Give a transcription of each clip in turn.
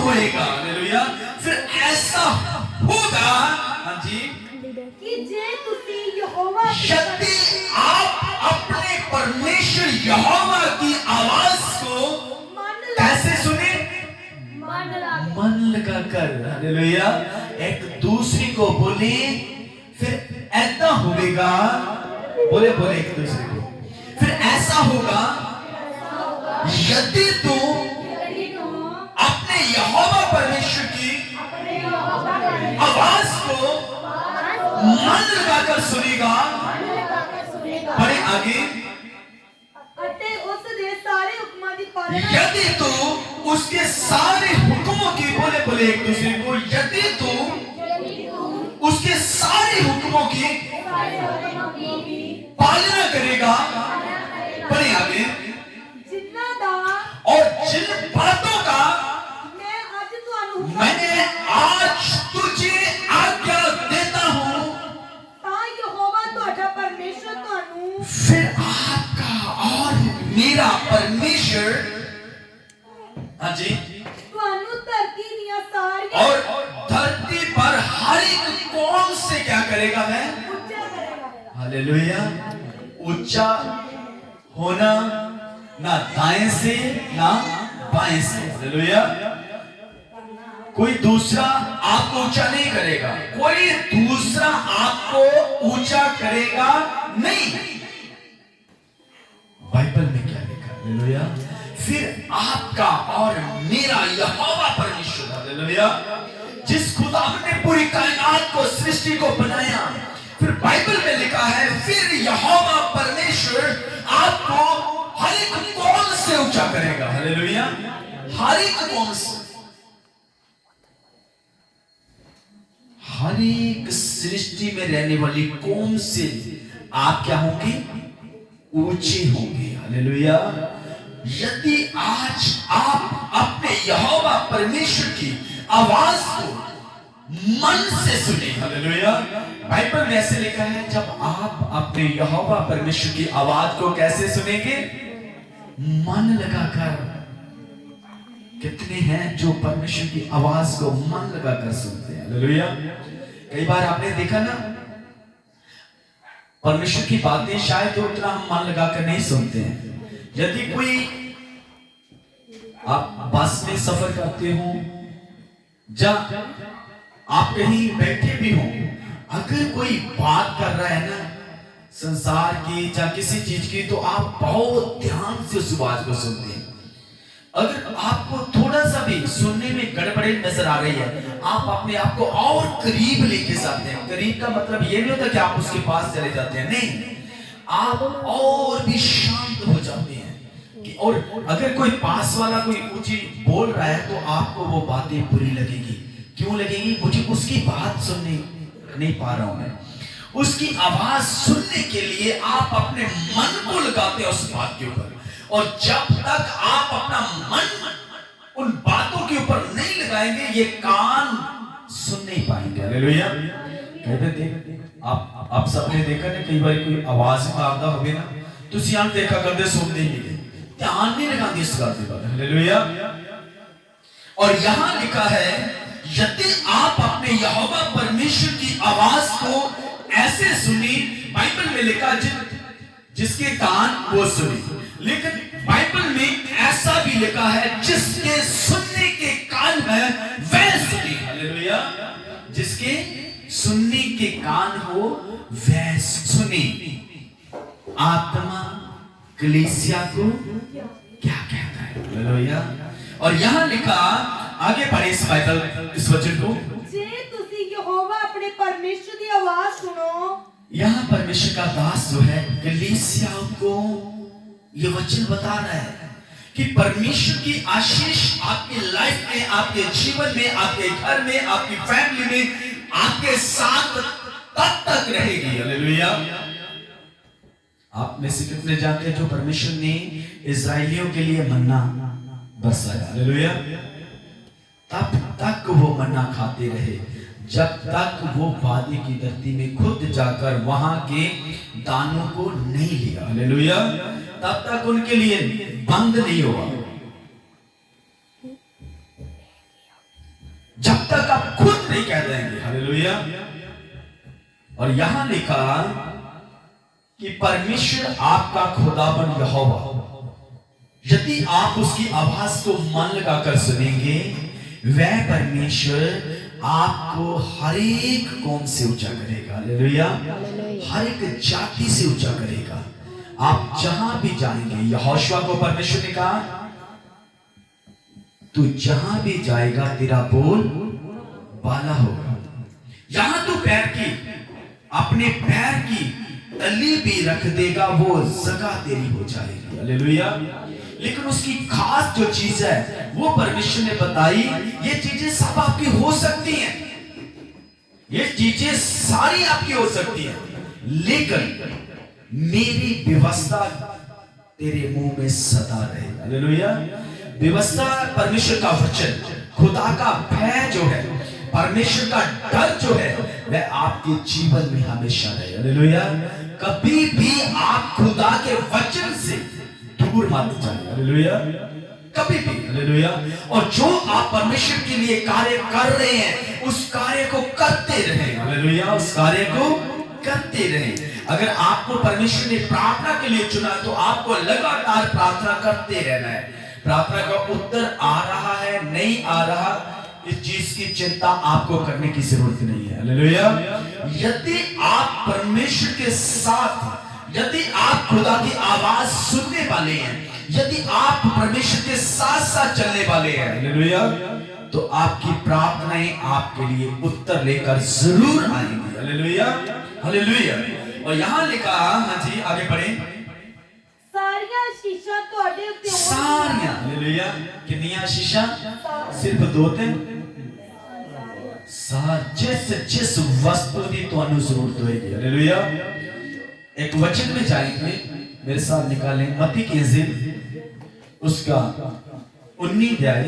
होएगा, हालेलुया। फिर ऐसा होगा, हाँ जी, कि जे तुसी यहोवा यदि आप अपने परमेश्वर यहोवा की आवाज को कैसे सुने? मन लगा कर, हालेलुया। एक दूसरे को बोले, फिर ऐसा होगा, बोले बोले एक दूसरे को, फिर ऐसा होगा यदि तू अपने यहोवा परमेश्वर की आवाज को मन लगाकर सुनेगा। पढ़े आगे, अते उस दे सारे हुक्मां दी पालना यदि तू उसके सारे हुक्मों की, बोले बोले एक दूसरे को, यदि तू उसके सारे हुक्मों की पालना करेगा। पढ़े आगे, जिन्ना दा और जिन बातों का मैं आज तुहानू मैंने आज तुझे आज्ञा देता हूं, ता यहोवा तुहाडा परमेश्वर तुहानू फिर आपका और मेरा परमेश्वर, हाँ जी, तुहानू धरती दियां सारियां और धरती पर हर एक कौन से क्या करेगा? मैं, ऊंचा करेगा। हालेलुया। ऊंचा होना ना दाएं से ना बाएं से, हालेलुया। कोई दूसरा आपको ऊंचा नहीं करेगा, कोई दूसरा आपको ऊंचा करेगा नहीं। बाइबल में क्या लिखा? हालेलुया। फिर आपका और मेरा यहोवा परमेश्वर, हालेलुया, जिस खुदा ने पूरी कायनात को, सृष्टि को बनाया, फिर बाइबल में लिखा है, फिर यहोवा परमेश्वर आपको हर एक कौन से ऊंचा करेगा, हालेलुया। हर एक कौन से, हर एक सृष्टि में रहने वाली कौन से आप क्या होंगे? ऊंचे होंगे, हालेलुया। यदि आज आप अपने यहोवा परमेश्वर की आवाज को मन से सुने, हालेलुया। बाइबल में ऐसे लिखा है, जब आप अपने यहोवा परमेश्वर की आवाज को कैसे सुनेंगे? मन लगाकर। कितने हैं जो परमेश्वर की आवाज को मन लगाकर सुनते हैं, हालेलुया। कई बार आपने देखा ना, परमेश्वर की बातें शायद उतना हम मन लगाकर नहीं सुनते हैं। यदि कोई, आप बस में सफर करते हो, जब आप कहीं बैठे भी हो, अगर कोई बात कर रहा है ना संसार की या किसी चीज की, तो आप बहुत ध्यान से उस आवाज को सुनते हैं। अगर आपको थोड़ा सा भी सुनने में गड़बड़ी नजर आ रही है, आप अपने आप को और करीब लेके जाते हैं। करीब का मतलब ये नहीं होता कि आप उसके पास चले जाते हैं, नहीं, आप और भी शांत हो जाते हैं। और अगर कोई पास वाला कोई ऊंची बोल रहा है, तो आपको वो बातें बुरी लगेगी। क्यों लगेगी? मुझे उसकी बात सुनने नहीं पा रहा हूं मैं, उसकी आवाज सुनने के लिए आप अपने मन को लगाते हैं उस बात के ऊपर। और जब तक आप अपना मन उन बातों के ऊपर नहीं लगाएंगे, ये कान सुन नहीं पाएंगे, हालेलुया। आप सबने देखा ना, कई बार कोई आवाज मारता होगे ना, तो सियान देखा करते, सुनते ही नहीं, ध्यान नहीं लगाते इस बात पर, हालेलुया। और यहां लिखा है, यदि आप अपने यहोवा परमेश्वर की आवाज को ऐसे सुनी, बाइबल में लिखा जिसके कान वो सुने। लेकिन बाइबल में ऐसा भी लिखा है, जिसके सुनने के कान है वह सुने, हालेलुया। जिसके सुनने के कान हो वह सुने। आत्मा कलीसिया को क्या कहता है, हालेलुया। और यहां लिखा, आगे पढ़े इस बाइबल इस वचन को, जे तुसी यहोवा अपने परमेश्वर की आवाज सुनो। यहां परमेश्वर का दास जो है, कलीसिया को ये वचन बता रहा है कि परमेश्वर की आशीष आपकी लाइफ में, आपके जीवन में, आपके घर में, आपकी फैमिली में, आपके साथ तब तक रहेगी, हालेलुया। आप में से कितने जानते हैं जो परमेश्वर ने इजराइलियों के लिए मन्ना बरसाया, हालेलुया। तब तक वो मन्ना खाते रहे, जब तक वो वादे की धरती में खुद जाकर वहां के दानों को नहीं लिया, हालेलुया। तब तक उनके लिए बंद नहीं हुआ। जब तक आप खुद नहीं कह देंगे। हालेलुया। और यहां लिखा कि परमेश्वर आपका खुदाबंद यहोवा, यदि आप उसकी आवाज को मन लगाकर सुनेंगे, वह परमेश्वर आपको हर एक कौम से ऊंचा करेगा। हालेलुया। हर एक जाति से ऊंचा करेगा। आप जहां भी जाएंगे, यहोशुआ को परमेश्वर ने कहा, तू जहां भी जाएगा तेरा बोल बाला होगा। यहां तू पैर की, अपने पैर की तली भी रख देगा, वो जगह तेरी हो जाएगी। हालेलुया। लेकिन उसकी खास जो चीज है वो परमेश्वर ने बताई, ये चीजें सब आपकी हो सकती हैं, ये चीजें सारी आपकी हो सकती हैं, लेकिन मेरी व्यवस्था तेरे मुंह में सदा रहे। हालेलुया। व्यवस्था परमेश्वर का वचन, खुदा का भय जो है, परमेश्वर का डर जो है, वह आपके जीवन में हमेशा रहे। हालेलुया। कभी भी आप खुदा के वचन से दूर मत जाइए। हालेलुया। कभी भी। हालेलुया। और जो आप परमेश्वर के लिए कार्य कर रहे हैं, उस कार्य को करते रहें। हालेलुया। उस कार्य को करते रहें। अगर आपको परमेश्वर ने प्रार्थना के लिए चुना, तो आपको लगातार प्रार्थना करते रहना है। प्रार्थना का उत्तर आ रहा है, नहीं आ रहा, इस चीज की चिंता आपको करने की जरूरत नहीं है। हालेलुया। यदि आप परमेश्वर के साथ, यदि आप खुदा की आवाज सुनने वाले हैं, यदि आप परमेश्वर के साथ साथ चलने वाले हैं, हालेलुया, तो आपकी प्रार्थनाएं आपके लिए उत्तर लेकर जरूर आएंगी। हालेलुया। हालेलुया। और यहां लिखा, हाँ जी आगे बढ़े, सारियां शीशा ਤੁਹਾਡੇ ਉੱਤੇ ਹੋਣਗੀਆਂ। सारियां। हालेलुया। कितनियां शीशा? सिर्फ दो तीन? जिस वस्तु की तुहानू जरूरत होगी। हालेलुया। एक वचन में जाएंगे, मेरे साथ निकालें, मत्ती की इंजील उसका 19 अध्याय,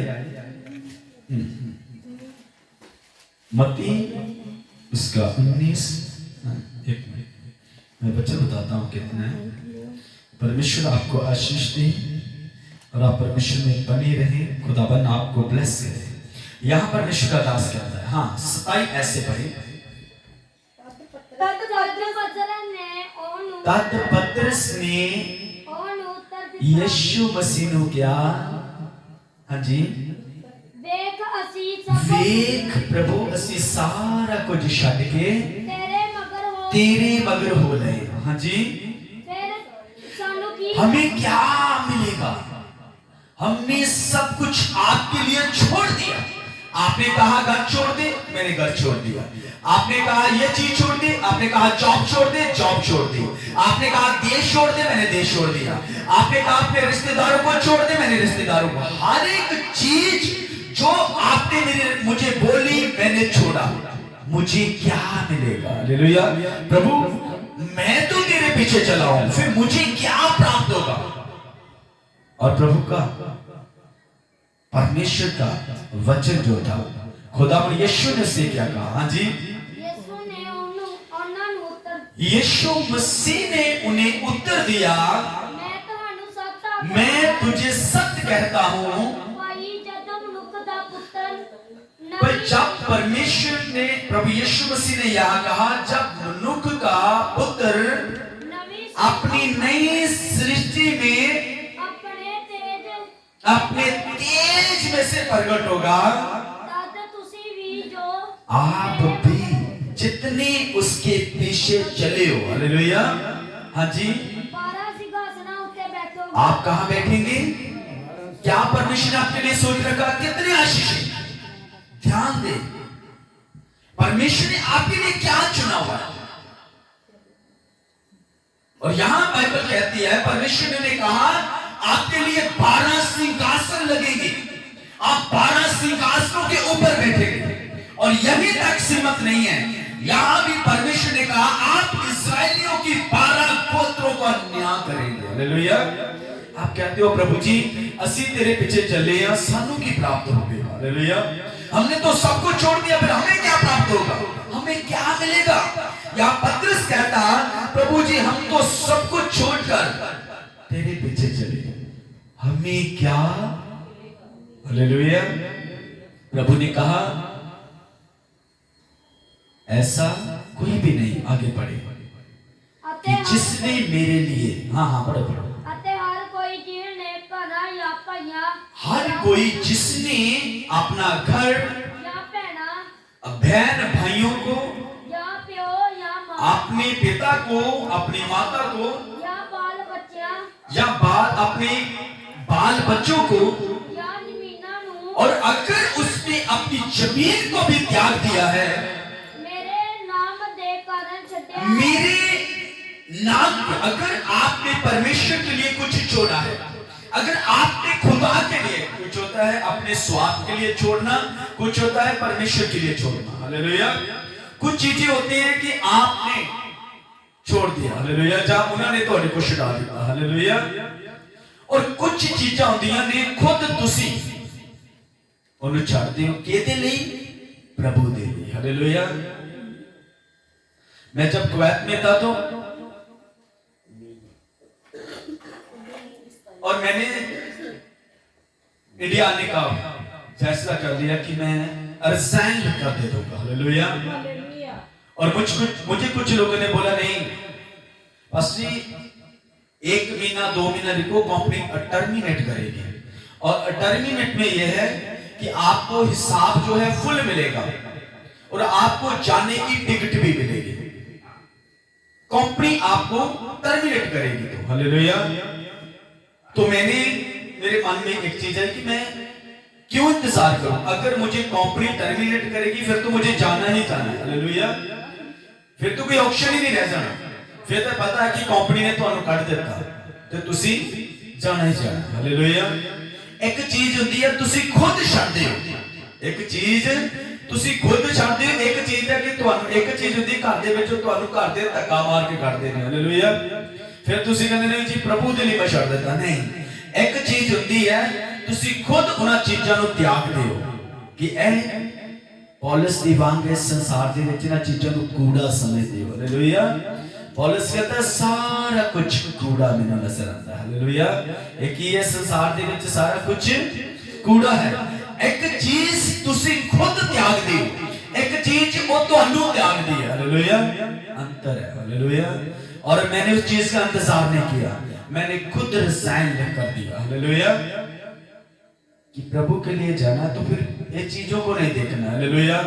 मत्ती उसका 19। एक मिनट मैं वचन बताता हूं कितना है। परमेश्वर आपको आशीष दे और आप परमेश्वर में बने रहे, खुदाबंद आपको ब्लेस करे। यहां परमेश्वर का दास कहता है, हाँ 27 ऐसे पढ़े, तद पतरस ने यीशु मसीह ਨੂੰ ਕਿਹਾ, ਹਾਂਜੀ, ਵੇਖ ਪ੍ਰਭੂ ਅਸੀਂ ਸਾਰਾ ਕੁਝ ਛੱਡ ਕੇ तेरे मगर हो रहे। हाँ जी। हमें क्या मिलेगा? हमने सब कुछ आपके लिए छोड़ दिया। आपने कहा घर छोड़ दे, मैंने घर छोड़ दिया। आपने कहा ये चीज छोड़ दे, आपने कहा जॉब छोड़ दे, जॉब छोड़ दी। आपने कहा देश छोड़ दे, मैंने देश छोड़ दिया। आपने कहा अपने रिश्तेदारों को छोड़ दे, मैंने रिश्तेदारों को, हर एक चीज जो आपने मुझे बोली मैंने छोड़ा। मुझे क्या मिलेगा? हालेलुया। प्रभु मैं तो तेरे पीछे चला हूं, फिर मुझे क्या प्राप्त होगा? और प्रभु का, परमेश्वर का वचन जो था, खुदा यीशु ने से क्या कहा? हाँ जी, यीशु मसीह ने उन्हें उत्तर दिया, मैं तुझे सत्य कहता हूं, जब परमेश्वर ने, प्रभु यीशु मसीह ने यह कहा, जब मनुष्य का पुत्र अपनी नई सृष्टि में अपने तेज में से प्रकट होगा, आप भी जितने उसके पीछे चले हो। हालेलुया। हाँ जी। आप कहां बैठेंगे? क्या परमेश्वर ने आपके लिए सोच रखा? कितने आशीष है? ध्यान दे, परमेश्वर ने आपके लिए क्या चुना हुआ है। और यहां बाइबल कहती है, परमेश्वर ने कहा आपके लिए 12 सिंहासन लगेंगे, आप 12 सिंहासनों के ऊपर बैठेंगे। और यही तक सीमित नहीं है, यहां भी परमेश्वर ने कहा आप इस्राएलियों की 12 गोत्रों का न्याय करेंगे। हालेलुया। आप कहते हो प्रभु जी असी तेरे पीछे चले हैं, सानू की प्राप्त होगी। हालेलुया। हमने तो सब कुछ छोड़ दिया, फिर हमें क्या प्राप्त होगा? हमें क्या मिलेगा? या पतरस कहता, प्रभु जी हम तो सब कुछ छोड़कर तेरे पीछे चले, हमें क्या? हालेलुया। प्रभु ने कहा ऐसा कोई भी नहीं, आगे पढ़े, ਅਤੇ कि जिसने मेरे लिए, हाँ हाँ पढ़ो पढ़ो, ਅਤੇ ਹਰ ਕੋਈ ਜਿਹਨੇ ਭਰਾ ਜਾਂ ਭਾਈਆਂ हर कोई जिसने अपना घर, ਜਾਂ ਭੈਣਾਂ बहन भाइयों को, ਜਾਂ ਪਿਓ ਜਾਂ ਮਾਂ अपने पिता को, अपनी माता को, ਜਾਂ ਬਾਲ ਬੱਚਿਆਂ या अपने बाल बच्चों को, ਜਾਂ ਜ਼ਮੀਨਾਂ ਨੂੰ और अगर उसने अपनी जमीन को भी त्याग दिया है, ਮੇਰੇ ਨਾਮ ਦੇ ਕਾਰਨ ਛੱਡਿਆ ਹੈ, मेरे नाम पे, अगर आपने परमेश्वर के लिए कुछ छोड़ा है, अगर आपने खुदा के लिए, कुछ होता है अपने स्वार्थ के लिए छोड़ना, कुछ होता है परमेश्वर के लिए छोड़ना, हालेलुया। कुछ चीजें होती हैं कि आपने छोड़ दिया, हालेलुया, जहां उन्होंने थोड़े को छुड़ा दिया, हालेलुया। और कुछ चीजें होंदियां ने खुद तुसी ਉਹਨੂੰ ਛੱਡਦੇ ਹੋ ਕਿਹਦੇ ਲਈ? प्रभु दे लिए, हालेलुया। मैं जब कुवैत में था तो और मैंने इंडिया आने का फैसला कर लिया कि मैं रिजाइन कर दे दूंगा, हालेलुया। और मुझे कुछ लोगों ने बोला नहीं पास्टर जी, 1 महीना 2 महीना रुको, कंपनी टर्मिनेट करेगी। और टर्मिनेट में यह है कि आपको हिसाब जो है फुल मिलेगा और आपको जाने की टिकट भी मिलेगी, कंपनी आपको टर्मिनेट करेगी, तो हालेलुया। तो मेरे मन में एक चीज है कि मैं क्यों इंतजार करूं, अगर मुझे कंपनी टर्मिनेट करेगी फिर तो मुझे जाना ही जाना है, हालेलुया। फिर तो कोई ऑप्शन ही नहीं रह जाना, फिर तो पता है कि कंपनी ने ਤੁਹਾਨੂੰ ਕੱਢ ਦਿੱਤਾ ਤੇ ਤੁਸੀਂ ਜਾਣਾ ਹੀ ਜਾਣਾ, ਹਾਲੇਲੂਇਆ। ਇੱਕ ਚੀਜ਼ ਹੁੰਦੀ ਹੈ ਤੁਸੀਂ ਖੁਦ ਛੱਡਦੇ ਹੋ, ਇੱਕ ਚੀਜ਼ ਤੁਸੀਂ ਖੁਦ ਛੱਡਦੇ ਹੋ, ਇੱਕ ਚੀਜ਼ ਹੈ ਕਿ ਤੁਹਾਨੂੰ, ਇੱਕ ਚੀਜ਼ ਹੁੰਦੀ ਘਰ ਦੇ ਵਿੱਚੋਂ ਤੁਹਾਨੂੰ ਘਰ ਦੇ ਧੱਕਾ ਮਾਰ ਕੇ ਕੱਢਦੇ ਨੇ, ਹਾਲੇਲੂਇਆ। ਫਿਰ ਤੁਸੀਂ ਕਹਿੰਦੇ ਨੇ ਜੀ ਪ੍ਰਭੂ ਦੇ ਲਈ ਮੈਂ ਛੱਡ ਦਿੱਤਾ, ਨਹੀਂ, ਇੱਕ ਚੀਜ਼ ਹੁੰਦੀ ਹੈ ਤੁਸੀਂ ਖੁਦ ਉਹਨਾਂ ਚੀਜ਼ਾਂ ਨੂੰ ਤਿਆਗਦੇ ਹੋ ਕਿ ਇਹ ਪੌਲਸ ਦੀ ਵਾਂਗ ਇਸ ਸੰਸਾਰ ਦੇ ਵਿੱਚ ਇਹਨਾਂ ਚੀਜ਼ਾਂ ਨੂੰ ਕੂੜਾ ਸਮਝਦੇ ਹੋ, ਹਾਲੇਲੂਇਆ। पौलुस कहता सारा कुछ कूड़ा मैंने नजर आता है, हालेलुया। एक ये संसार दे विच सारा कुछ कूड़ा है। एक चीज तुसी खुद त्याग दी, एक चीज वो ਤੁਹਾਨੂੰ त्याग दी है, हालेलुया। अंतर है, हालेलुया। और मैंने उस चीज का इंतजार नहीं किया, मैंने खुद रिजाइन कर दिया, हालेलुया। कि प्रभु के लिए जाना तो फिर ये चीजों को नहीं देखना, हालेलुया,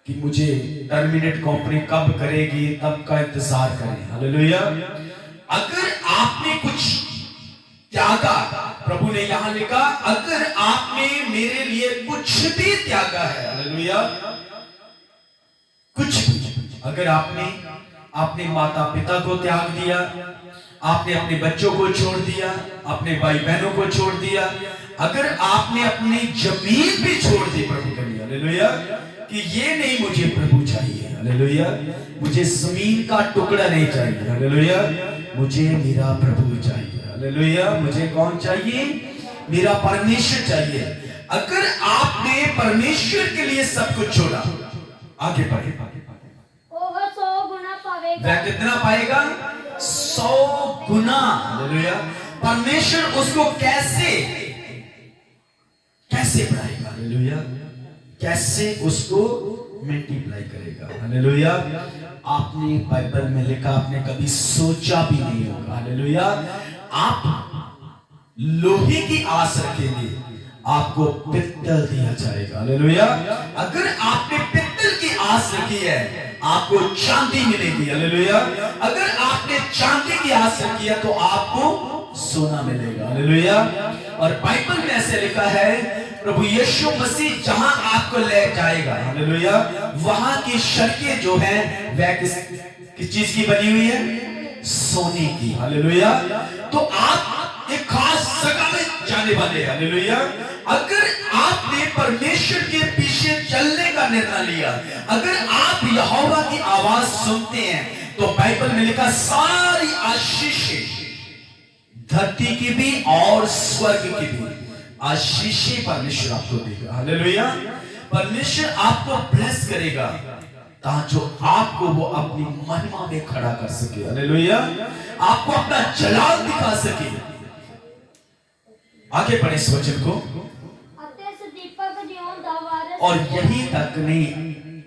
कि मुझे टर्मिनेट कंपनी कब करेगी तब का इंतजार करें, हालेलुया। अगर आपने कुछ त्यागा, प्रभु ने यहां लिखा अगर आपने मेरे लिए कुछ भी त्यागा है, हालेलुया, कुछ भी, अगर आपने अपने माता पिता को त्याग दिया, आपने अपने बच्चों को छोड़ दिया, अपने भाई बहनों को छोड़ दिया, अगर आपने अपनी जमीन भी छोड़ दी प्रभु के लिए, हालेलुया, कि ये नहीं मुझे प्रभु चाहिए, हालेलुया, मुझे जमीन का टुकड़ा नहीं चाहिए, हालेलुया, मुझे मेरा प्रभु चाहिए, हालेलुया। मुझे कौन चाहिए? मेरा परमेश्वर चाहिए। अगर आपने परमेश्वर के लिए सब कुछ छोड़ा, आगे बढ़े, ਉਹ 100 ਗੁਣਾ ਪਾਵੇਗਾ। वह कितना पाएगा? 100 गुना, हालेलुया। परमेश्वर उसको कैसे बढ़ाएगा, हालेलुया, कैसे उसको मल्टीप्लाई करेगा, हालेलुया। आपने बाइबल में लिखा, आपने कभी सोचा भी नहीं होगा, हालेलुया। आप लोहे की आस रखेंगे, आपको पित्तल दिया जाएगा, हालेलुया। अगर आपने पित्तल की आस रखी है, आपको चांदी मिलेगी, हालेलुया। अगर आपने चांदी की आस रखी है तो आपको सोना मिलेगा, हालेलुया। और बाइबल में ऐसे लिखा है प्रभु यीशु मसीह जहां आपको ले जाएगा, हालेलुया, वहां की सड़कें जो हैं वह किस चीज की बनी हुई है? सोने की, हालेलुया। तो आप एक खास जगह में जाने वाले हैं, हालेलुया। अगर आपने परमेश्वर के पीछे चलने का निर्णय लिया, अगर आप यहोवा की आवाज सुनते हैं, तो बाइबल में लिखा सारी आशीषें धरती की भी और स्वर्ग की भी आशीषें परमेश्वर आपको देगा, हालेलुया। परमेश्वर आपको ब्लेस करेगा ताकि आपको वो अपनी महिमा में खड़ा कर सके, हालेलुया, आपको अपना जलाल दिखा सके। आगे पढ़े इस वचन को। ਅਤੇ ਸਦੀਪਕ ਜਿਉਂ ਦਾ ਵਾਰਿਸ, और यही तक नहीं,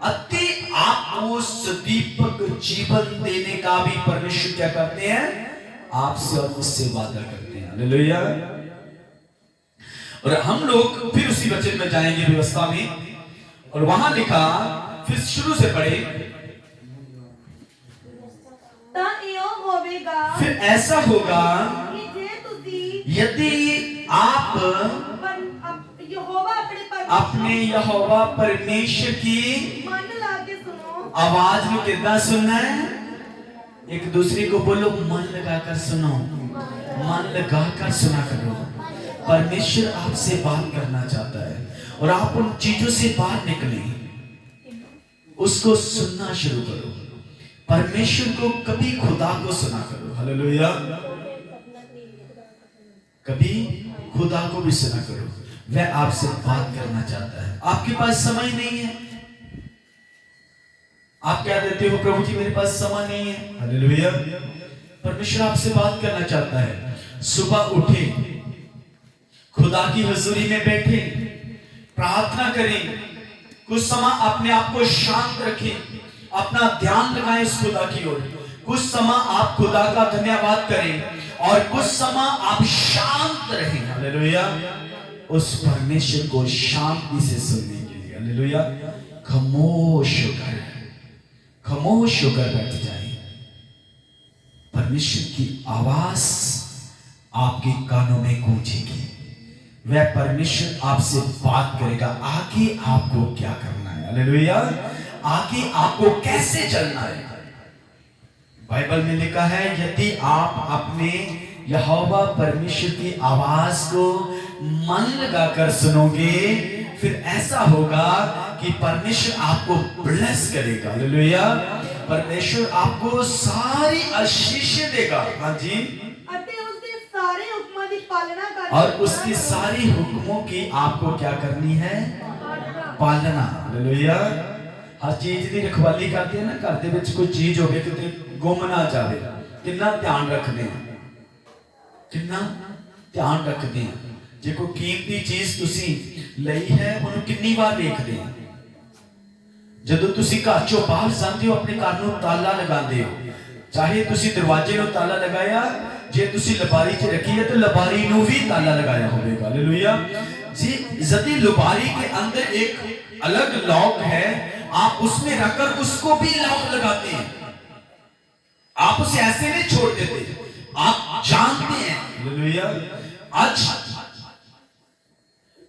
अति आप सदीपक जीवन देने का भी परमेश्वर क्या करते हैं, आपसे और मुझसे वादा करते हैं। हालेलुया। और हम लोग फिर उसी वचन में जाएंगे व्यवस्था में, और वहां लिखा, फिर शुरू से पढ़े, फिर ऐसा होगा यदि आप अपने यहोवा परमेश्वर की आवाज में कितना सुनना है, एक दूसरे को बोलो मन लगाकर सुनो, मन लगाकर सुना करो। परमेश्वर आपसे बात करना चाहता है और आप उन चीजों से बाहर निकले, उसको सुनना शुरू करो। परमेश्वर को कभी खुदा को सुना करो। हालेलुया। कभी खुदा को भी सुना करो, वह आपसे बात करना चाहता है। आपके पास समय नहीं है, आप क्या देते हो, प्रभु जी मेरे पास समय नहीं है। हालेलुया। परमेश्वर आपसे बात करना चाहता है। सुबह उठे, खुदा की हुजूरी में बैठे, प्रार्थना करें, कुछ समय अपने आप को शांत रखें, अपना ध्यान लगाएं उस खुदा की ओर। कुछ समय आप खुदा का धन्यवाद करें और कुछ समय आप शांत रहें। हालेलुया। उस परमेश्वर को शांति से सुनने के लिए, हालेलुया, खामोश होकर बैठ जाए। परमेश्वर की आवाज आपके कानों में गूंजेगी, वह परमेश्वर आपसे बात करेगा। आगे आपको क्या करना है, हालेलुया, आगे आपको कैसे चलना है। बाइबल में लिखा है, यदि आप अपने यहोवा परमेश्वर की आवाज को मन लगाकर सुनोगे, फिर ऐसा होगा कि परमेश्वर आपको ब्लेस करेगा। हालेलुया। परमेश्वर आपको सारी आशीष देगा। हाँ जी। और उसकी सारी हुक्मों की आपको क्या करनी है, पालना। हालेलुया। हर चीज की रखवाली करते हैं ना, घर ਦੇ ਵਿੱਚ कोई चीज होवे किते गुम ना जावे, कितना ध्यान रखते हैं, कितना ध्यान रखते हैं। जे कोई कीमती चीज तुसी ਲਈ है, ਉਹਨੂੰ ਕਿੰਨੀ ਵਾਰ ਵੇਖਦੇ हैं। ਜਦੋਂ ਤੁਸੀਂ ਘਰ ਚੋਂ ਬਾਹਰ ਜਾਂਦੇ ਹੋ, ਆਪਣੇ ਘਰ ਨੂੰ ਤਾਲਾ ਲਗਾਉਂਦੇ ਹੋ, ਚਾਹੇ ਤੁਸੀਂ ਦਰਵਾਜ਼ੇ ਨੂੰ ਤਾਲਾ ਲਗਾਇਆ, ਜੇ ਤੁਸੀਂ ਲਬਾਰੀ 'ਚ ਰੱਖੀ ਹੈ ਤਾਂ ਲਬਾਰੀ ਨੂੰ ਵੀ ਤਾਲਾ लगाया होगा। हालेलुया। जी, यदि लबारी के अंदर एक अलग लॉक है, आप उसमें रखकर उसको भी लॉक लगाते हैं, आप उसे ऐसे नहीं छोड़ देते, आप जानते हैं। हालेलुया। आज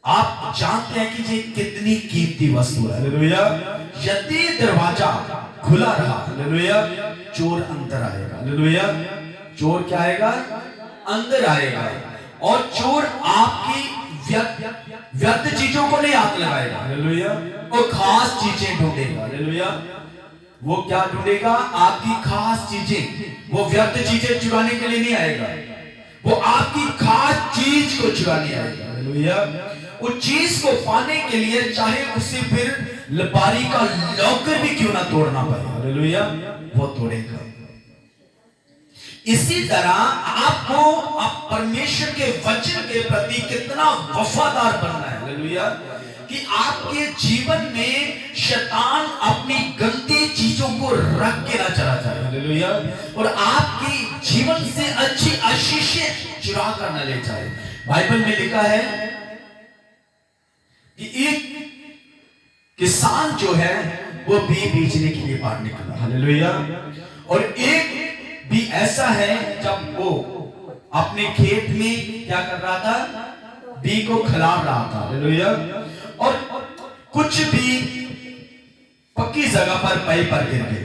आप जानते हैं कि ये कितनी कीमती वस्तु है। हालेलुया। यदि दरवाजा खुला रहा, हालेलुया, चोर अंदर आएगा। हालेलुया। चोर क्या आएगा, अंदर आएगा, और चोर आपकी व्यर्थ चीजों को नहीं हाथ लगाएगा। हालेलुया। वो खास चीजें ढूंढेगा। हालेलुया। वो क्या ढूंढेगा, आपकी खास चीजें। वो व्यर्थ चीजें चुराने के लिए नहीं आएगा, वो आपकी खास चीज को चुराने आएगा। हालेलुया। उस चीज को पाने के लिए चाहे उसे फिर लबारी का लॉकर भी क्यों ना तोड़ना पड़े, हालेलुया, वो तोड़ेगा। इसी तरह आपको परमेश्वर के वचन के प्रति कितना वफादार बनना है, हालेलुया, कि आपके जीवन में शैतान अपनी गंदी चीजों को रख के ना चला जाए। हालेलुया। और आपकी जीवन से अच्छी आशीषें चुरा कर न ले जाए। बाइबल में लिखा है कि एक किसान जो है वो बीज बीजने के लिए बाहर निकला। हालेलुया। और एक भी ऐसा है जब वो अपने खेत में क्या कर रहा था, बीज को खिलार रहा था। हालेलुया। और कुछ भी पक्की जगह पर पाई पर गिर गए,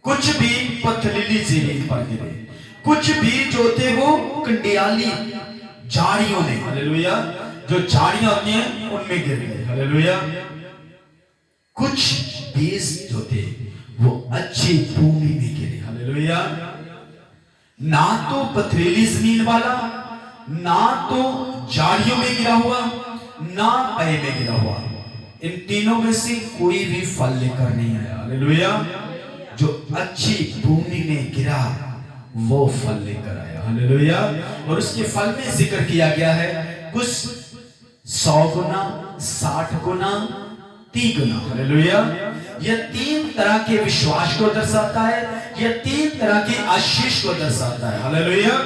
कुछ भी पथरीली जमीन पर गिरे, कुछ भी जो थे वो कंडियाली झाड़ियों ने, हालेलुया, जो झाड़ियां होती हैं उनमें गिर गए। हालेलुया। कुछ बीज जो थे वो अच्छी भूमि में गिरे। हालेलुया। ना तो पथरीली जमीन वाला, ना तो झाड़ियों में गिरा हुआ, ना पहे में गिरा हुआ, इन तीनों में से कोई भी फल लेकर नहीं आया। हालेलुया। जो अच्छी भूमि में गिरा वो फल लेकर आया। हालेलुया। और उसके फल में जिक्र किया गया है, कुछ 100 गुना, 60 गुना, 30 गुना। हालेलुया। यह 3 तरह के विश्वास को दर्शाता है, यह 3 तरह की आशीष को दर्शाता है। हालेलुया।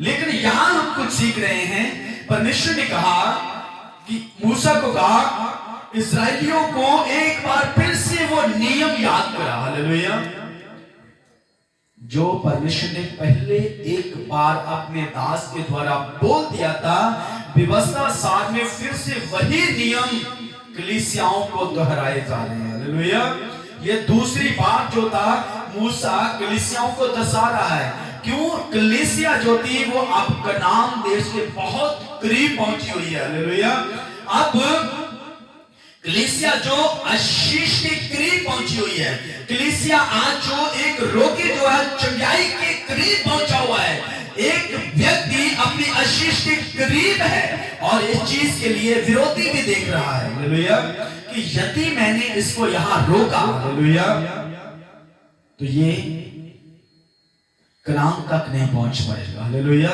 लेकिन यहां हम कुछ सीख रहे हैं। परमेश्वर ने कहा कि मूसा को कहा इस्राएलियों को एक बार फिर से वो नियम याद करा। हालेलुया। जो परमेश्वर ने पहले एक बार अपने दास के द्वारा बोल दिया था, व्यवस्था सार में फिर से वही नियम कलीसियाओं को दोहराए जा रहे हैं। हालेलुया। ये दूसरी बात जो था, मूसा कलीसियाओं को दर्शा रहा है। क्यों? कलीसिया जो थी वो अब कनान देश के बहुत करीब पहुंची हुई है। हालेलुया। अब कलीसिया जो आशीष के करीब पहुंची हुई है, कलीसिया आज जो एक रोगी जो है चंगाई के करीब पहुंचा हुआ है, एक व्यक्ति अपनी आशीष के करीब है और इस चीज के लिए विरोधी भी देख रहा है। हालेलुया। कि यदि मैंने इसको यहां रोका, हालेलुया, तो ये कनान तक नहीं पहुंच पाएगा। हालेलुया।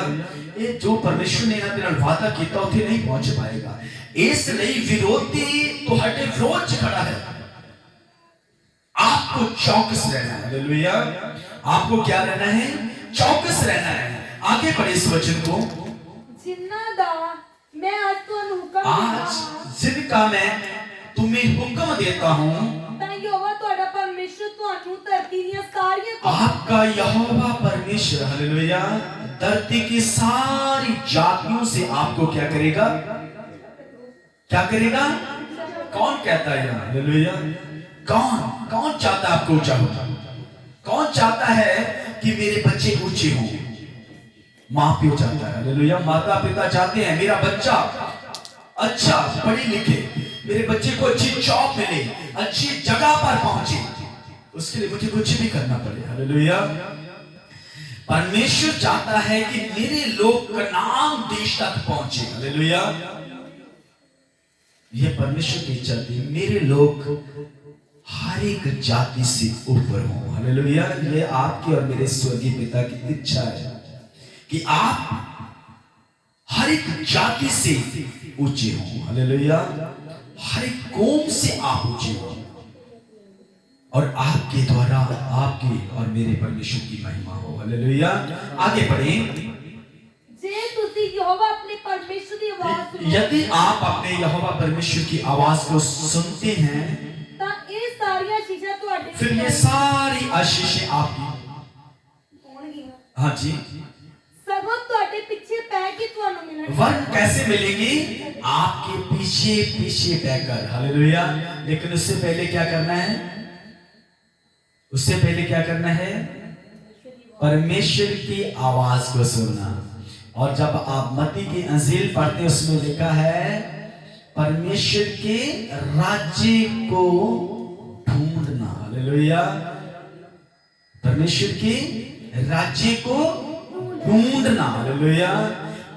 ये जो परमेश्वर ने ना वादा किया उसे नहीं पहुंच पाएगा। इसलिए विरोधी तो हटे विरोध खड़ा है। आपको चौकस रहना है। हालेलुया। आपको क्या रहना है? चौकस रहना है। आगे बढ़े इस वचन को। जिन्ना दा मैं आज तुहानू हुक्म आज जिनका मैं तुम्हें हुक्म देता हूं, यहोवा तुहाडा परमेश्वर तुहानू धरती ਦੀਆਂ सारियां आपका यहोवा परमेश्वर, हालेलुया, धरती की सारी जातियों से आपको क्या करेगा? क्या करेगा? कौन कहता है? हालेलुया। कौन चाहता है आपको ऊंचा होना? कौन चाहता है कि मेरे बच्चे ऊंचे हों? माँ प्यो चाहता है। हालेलुया। माता पिता चाहते हैं मेरा बच्चा अच्छा पढ़े लिखे, मेरे बच्चे को अच्छी जॉब मिले, अच्छी जगह पर पहुंचे, उसके लिए मुझे कुछ भी करना पड़े। हालेलुया। परमेश्वर चाहता है कि मेरे लोग कनान देश तक पहुंचे। हालेलुया। यह परमेश्वर की इच्छा थी, मेरे लोग हर एक जाति से ऊपर हों। हालेलुया। ये आपकी और मेरे स्वर्गीय पिता की इच्छा है कि आप हर एक जाति से ऊंचे हों। हालेलुया। हर एक कौम से आप ऊंचे हों और आपके द्वारा आपकी और मेरे परमेश्वर की महिमा हो। हालेलुया। आगे बढ़े। जे तुसी यहोवा अपने परमेश्वर की आवाज सुनो, यदि आप अपने यहोवा परमेश्वर की आवाज को सुनते हैं, ता ये सारियां चीजें तुहाडे फिर ये सारी आशीषें आपकी होणगीਆਂ। हाँ जी। सगों तुहाडे पीछे पै के तुहानू मिलणगे। वरन कैसे मिलेंगी? आपके पीछे पीछे पैकर। हालेलुया। लेकिन उससे पहले क्या करना है? उससे पहले क्या करना है? परमेश्वर की आवाज को सुनना। और जब आप मत्ती की अंजील पढ़ते उसमें लिखा है परमेश्वर के राज्य को ढूंढना। हालेलुया। परमेश्वर के राज्य को ढूंढना। हालेलुया।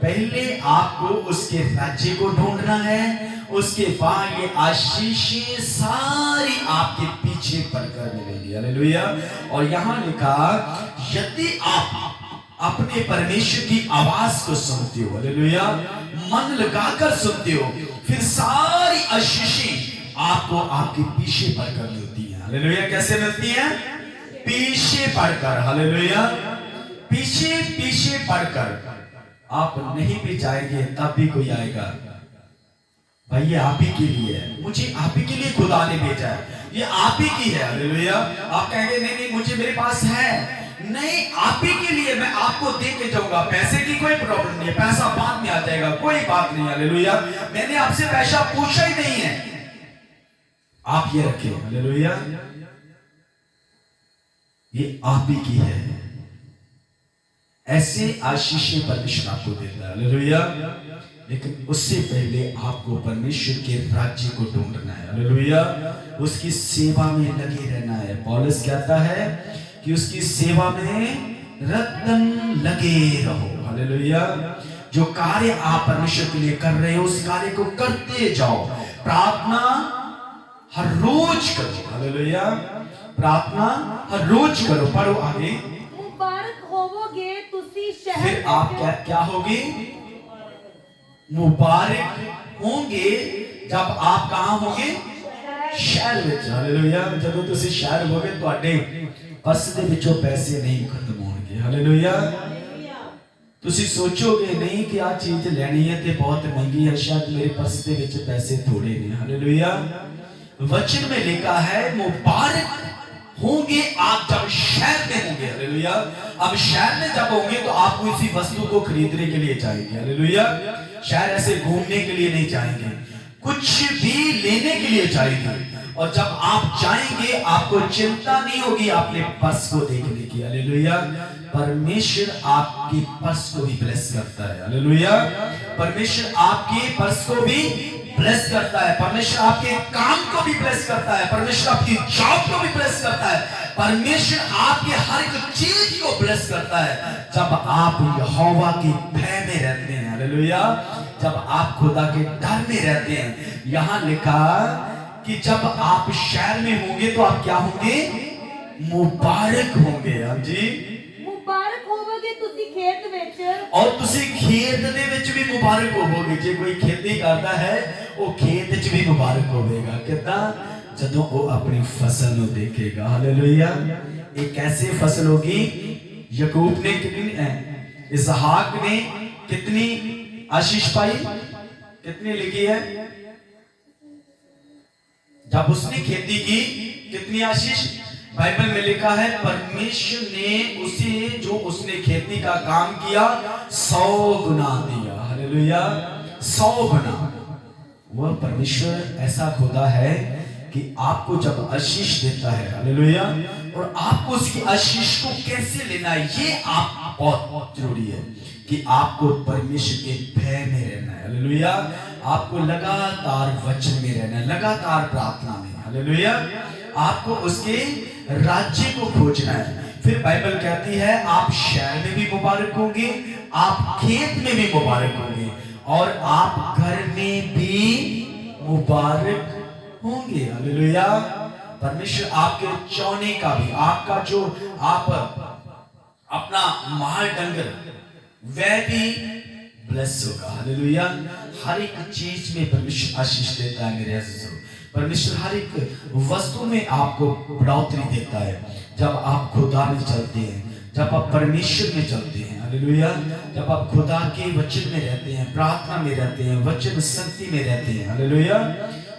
पहले आपको उसके राज्य को ढूंढना है, उसके बाद ये आशीषें सारी आपके पीछे पड़कर मिलेंगी। हालेलुया। और यहां लिखा यदि आप अपने परमेश्वर की आवाज को सुनते हो, हालेलुया, मन लगाकर सुनते हो, फिर सारी आशीषें आपको आपके पीछे पड़कर मिलती हैं। हालेलुया। कैसे मिलती हैं? पीछे पड़कर। हालेलुया। पीछे पीछे पड़कर। आप नहीं भी जाएंगे तब भी कोई आएगा, भाई ये आप ही के लिए है, मुझे आप ही के लिए खुदा ने भेजा है, ये आप ही की है। हालेलुया। आप कहेंगे नहीं नहीं मुझे मेरे पास है, नहीं आप ही के लिए मैं आपको दे के जाऊंगा। पैसे की कोई प्रॉब्लम नहीं है, पैसा बाद में आ जाएगा, कोई बात नहीं। हालेलुया। मैंने आपसे पैसा पूछा ही नहीं है, आप ये रखिए। हालेलुया। ये आप ही की है। ऐसे आशीषें परमेश्वर आपको देता है। हालेलुया। लेकिन उससे पहले आपको परमेश्वर के राज्य को ढूंढना है। हालेलुया। उसकी सेवा में लगे रहना है। पौलुस कहता है कि उसकी सेवा में रतन लगे रहो। हालेलुया। जो कार्य आप परमेश्वर के लिए कर रहे हो उस कार्य को करते जाओ। प्रार्थना हर रोज करो। हालेलुया। प्रार्थना हर रोज करो। पढ़ो आगे। मुबारक होवोगे तुसी शहर फिर आप क्या होगे? मुबारक होंगे जब आप कहां होंगे? ਸ਼ਹਿਰ ਵਿੱਚ ਹਾਲੇਲੂਇਆ ਜਦੋਂ ਤੁਸੀਂ ਸ਼ਹਿਰ ਹੋਗੇ ਤੁਹਾਡੇ ਪਰਸ ਦੇ ਵਿੱਚੋਂ ਪੈਸੇ ਨਹੀਂ ਖਤਮ ਹੋਣਗੇ ਹਾਲੇਲੂਇਆ ਤੁਸੀਂ ਸੋਚੋਗੇ ਨਹੀਂ ਕਿ ਆ ਚੀਜ਼ ਲੈਣੀ ਹੈ ਤੇ ਬਹੁਤ ਮਹਿੰਗੀ ਹੈ शायद मेरे पर्स ਦੇ ਵਿੱਚ पैसे थोड़े नहीं हालेलुया वचन में लिखा है मुबारक होंगे आप जब शहर में होंगे हालेलुया अब शहर में जब होंगे तो आप किसी वस्तु को खरीदने के लिए जाएंगे हालेलुया शहर ऐसे घूमने के लिए नहीं जाएंगे कुछ भी लेने के लिए जाएंगे और जब आप जाएंगे आपको चिंता नहीं होगी अपने पर्स को देखने की हालेलुया परमेश्वर आपके पर्स को भी ब्लेस करता है हालेलुया परमेश्वर आपके पर्स को भी ब्लेस करता है परमेश्वर आपके काम को भी ब्लेस करता है परमेश्वर आपकी जॉब को भी ब्लेस करता है परमेश्वर आपके हर एक चीज को ब्लेस करता है जब आप यहोवा के भय में रहते हैं हालेलुया जब आप खुदा के डर में रहते हैं यहाँ लिखा कि जब आप शहर में होंगे तो आप क्या होंगे मुबारक होंगे हाँ जी ਮੁਬਾਰਕ ਹੋਵੋਗੇ ਤੁਸੀਂ ਖੇਤ ਵਿੱਚ और ਤੁਸੀਂ ਖੇਤ ਦੇ ਵਿੱਚ ਵੀ ਮੁਬਾਰਕ ਹੋਵੋਗੇ ਜੇ ਕੋਈ ਖੇਤੀ ਕਰਦਾ ਹੈ ਉਹ ਖੇਤ ਵਿੱਚ ਵੀ ਮੁਬਾਰਕ ਹੋਵੇਗਾ ਕਿਦਾਂ ਜਦੋਂ ਉਹ ਆਪਣੀ ਫਸਲ ਨੂੰ ਦੇਖੇਗਾ ਹਾਲੇਲੂਇਆ ਇਹ कैसी फसल होगी याकूब ने कितनी इसहाक ने कितनी आशीष पाई कितनी लिखी है जब उसने खेती की कितनी आशीष बाइबल में लिखा है परमेश्वर ने उसे जो उसने खेती का काम किया 100 गुना दिया हालेलुया 100 गुना वह परमेश्वर ऐसा खुदा है कि आपको जब आशीष देता है हालेलुया और आपको उसकी आशीष को कैसे लेना है ये आप बहुत जरूरी है कि आपको परमेश्वर के भय में रहना है हालेलुया आपको लगातार वचन में रहना है लगातार प्रार्थना में हालेलुया आपको उसके राज्य को खोजना है फिर बाइबल कहती है आप शहर में भी मुबारक होंगे आप खेत में भी मुबारक होंगे और आप घर में भी मुबारक होंगे हालेलुया परमेश्वर आपके चौने का भी आपका जो आप अपना माल डंगर वह भी ब्लेस होगा हालेलुया हर एक चीज में परमेश्वर आशीष देता है मेरे अजीजों परमेश्वर हर एक वस्तु में आपको बढ़ोतरी देता है जब आप खुदा में चलते हैं जब आप परमेश्वर में चलते हैं हालेलुया जब आप खुदा के वचन में रहते हैं प्रार्थना में रहते हैं वचन शक्ति में रहते हैं हालेलुया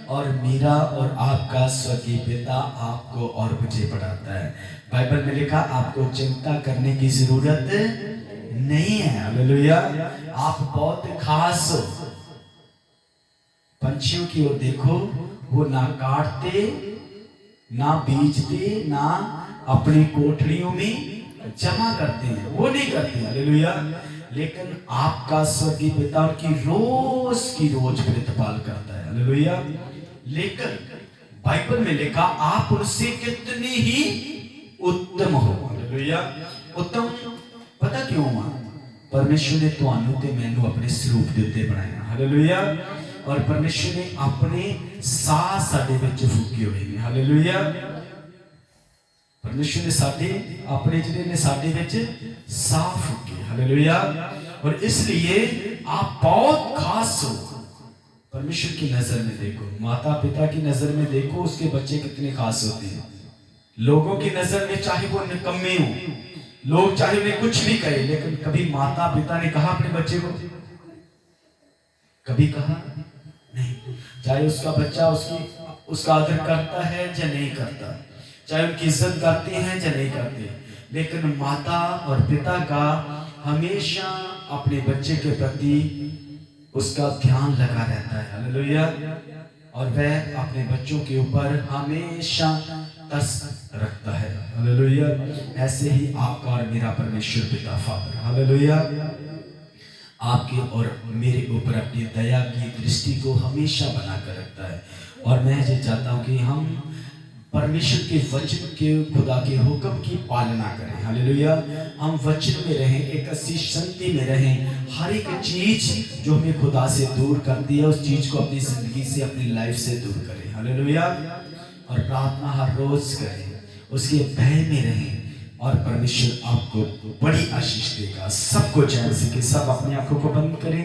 और मेरा और आपका स्वर्गीय पिता आपको और मुझे पढ़ाता है बाइबल में लिखा आपको चिंता करने की जरूरत नहीं है हालेलुया आप बहुत खास हो पंछियों की ओर देखो वो ना काटते ना बीजते ना अपनी कोठरियों में जमा करते हैं वो नहीं करते हालेलुया लेकिन आपका स्वर्गीय पिता उनकी रोज प्रतिपाल करता है हालेलुया लेकिन बाइबल में लिखा आप उनसे कितने ही उत्तम हो हालेलुया उत्तम पता क्यों हुआ परमेश्वर ने ਤੁਹਾਨੂੰ ਤੇ ਮੈਨੂੰ ਆਪਣੇ ਸਰੂਪ ਦੇ ਉੱਤੇ ਬਣਾਇਆ ਹਾਲੇਲੂਇਆ और परमेश्वर ने अपने साह साडे विच फूके हुए ने हालेलुया परमेश्वर ने साडे अपने जिहड़े ने साडे विच साह फूके हालेलुया और इसलिए आप बहुत खास हो परमेश्वर की नजर में देखो माता पिता की नजर में देखो उसके बच्चे कितने खास होते हैं लोगों की नजर में चाहे वो निकम्मे हो लोग चाहे उन्हें कुछ भी कहे लेकिन कभी माता पिता ने कहा अपने बच्चे को कभी कहा नहीं चाहे उसका बच्चा उसका आदर करता है या नहीं करता चाहे उनकी इज्जत करते हैं या नहीं करते लेकिन माता और पिता का हमेशा अपने बच्चे के प्रति उसका ध्यान लगा रहता है हालेलुया और वह अपने बच्चों के ऊपर हमेशा तरस रखता है हालेलुया ऐसे ही आपका और मेरा परमेश्वर पिता फादर हालेलुया आपके और मेरे ऊपर अपनी दया की दृष्टि को हमेशा बनाकर रखता है और मैं ये चाहता हूँ कि हम परमेश्वर के वचन के खुदा के हुक्म की पालना करें हालेलुया हम वचन में रहें एक ऐसी शांति में रहें हर एक चीज जो हमें खुदा से दूर करती है उस चीज को अपनी जिंदगी से अपनी लाइफ से दूर करें हालेलुया और प्रार्थना हर रोज करें उसके भय में रहें और परमेश्वर आपको बड़ी आशीष देगा सबको चैन से कि सब अपनी आंखों को बंद करें।